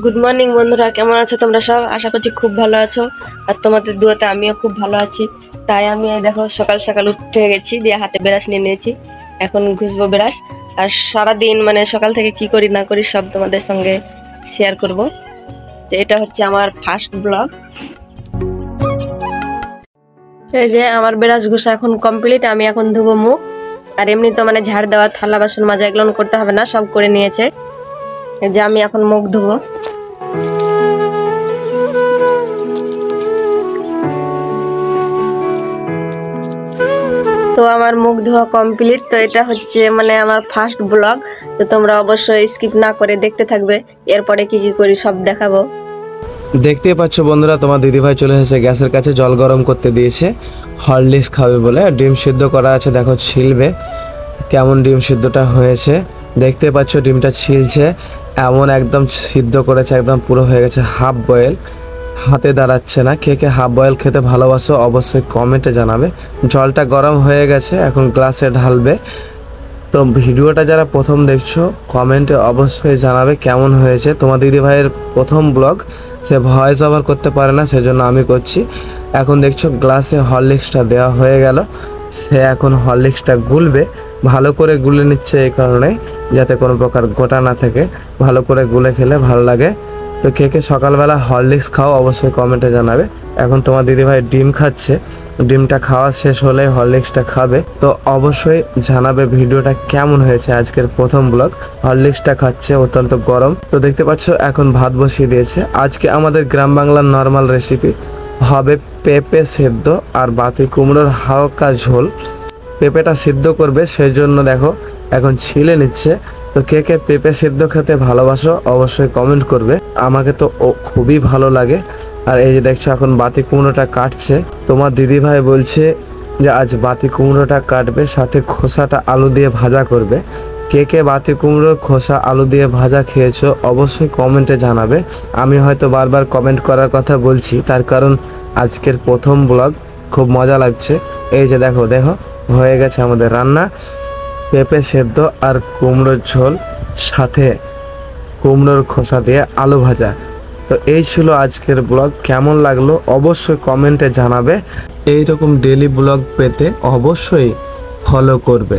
Good morning বন্ধুরা, কেমন আছো তোমরা সব? আশা করছি খুব ভালো আছো। আর তোমাদের দুয়াতে আমিও খুব ভালো আছি। তাই আমি এই দেখো সকাল সকাল উঠে গেছি, দিয়ে হাতে ব্রাশ নিয়ে নিয়েছি। এখন ঘুষবো ব্রাশ। আর সারাদিন মানে সকাল থেকে কি করি না করি সব তোমাদের সঙ্গে শেয়ার করব। তো এটা হচ্ছে আমার ফার্স্ট ব্লগ। এই যে আমার ব্রাশ ঘষা এখন কমপ্লিট, আমি এখন ধুবো মুখ। আর এমনি তো মানে ঝাড় দেওয়া, থালা বাসন মাজা এগুলো করতে হবে না, সব করে নিয়েছে। এই যে আমি এখন মুখ ধুবো। তো আমার মুখ ধোয়া কমপ্লিট। তো এটা হচ্ছে মানে আমার ফার্স্ট ব্লগ। তো তোমরা অবশ্যই স্কিপ না করে দেখতে থাকবে, এরপরে কি কি করি সব দেখাবো। দেখতেই পাচ্ছ বন্ধুরা, তোমার দিদিভাই চলে এসেছে গ্যাসের কাছে, জল গরম করতে দিয়েছে হরলিক্স খাবে বলে। ডিম সিদ্ধ করা আছে, দেখো ছিলবে কেমন ডিম সিদ্ধটা হয়েছে। দেখতে পাচ্ছ ডিমটা ছিলছে, এমন একদম সিদ্ধ করেছে, একদম পুরো হয়ে গেছে হাফ বয়েল। হাতে দাঁড়াচ্ছে না। কে কে হাফ বয়েল খেতে ভালোবাসো অবশ্যই কমেন্টে জানাবে। জলটা গরম হয়ে গেছে, এখন গ্লাসে ঢালবে। তো ভিডিওটা যারা প্রথম দেখছো কমেন্টে অবশ্যই জানাবে কেমন হয়েছে। তোমার দিদিভাইয়ের প্রথম ব্লগ, সে ভয়েস ওভার করতে পারে না, সেজন্য আমি করছি। এখন দেখছো গ্লাসে হরলিক্সটা দেওয়া হয়ে গেল। সে এখন হরলিক্সটা গুলবে, ভালো করে গুলে নিচ্ছে এই কারণে যাতে কোনো প্রকার গোটা না থাকে। ভালো করে গুলে খেলে ভালো লাগে। তো কে কে সকালবেলা হরলিক্স খাও অবশ্যই কমেন্টে জানাবে। এখন তোমার দিদিভাই ডিম খাচ্ছে, ডিমটা খাওয়া শেষ হলে হরলিক্সটা খাবে। তো অবশ্যই জানাবে ভিডিওটা কেমন হয়েছে। আজকের প্রথম ব্লগ, হরলিক্সটা খাচ্ছে, অত্যন্ত গরম। তো দেখতে পাচ্ছ এখন ভাত বসিয়ে দিয়েছে। আজকে আমাদের গ্রাম বাংলার নর্মাল রেসিপি হবে পেঁপে সেদ্ধ আর বাতি কুমড়োর হালকা ঝোল। পেঁপেটা সিদ্ধ করবে, সেই জন্য দেখো এখন ছিলে নিচ্ছে। তো কে কে পেঁপে সিদ্ধ খেতে ভালোবাসো অবশ্যই কমেন্ট করবে। আমাকে তো খুবই ভালো লাগে। আর এই যে দেখছো এখন বাতি কুমড়োটা কাটছে। তোমার দিদিভাই বলছে যে আজ বাতি কুমড়োটা কাটবে, সাথে খোসাটা আলু দিয়ে ভাজা করবে। কে কে বাতি কুমড়োর খোসা আলু দিয়ে ভাজা খেয়েছো অবশ্যই কমেন্টে জানাবে। আমি হয়তো বারবার কমেন্ট করার কথা বলছি, তার কারণ আজকের প্রথম ব্লগ, খুব মজা লাগছে। এই যে দেখো দেখো হয়ে গেছে আমাদের রান্না, পেঁপে সেদ্ধ আর কুমড়োর ঝোল, সাথে কুমড়োর খোসা দিয়ে আলু ভাজা। তো এই ছিল আজকের ব্লগ। কেমন লাগলো অবশ্যই কমেন্টে জানাবে। এই রকম ডেইলি ব্লগ পেতে অবশ্যই ফলো করবে।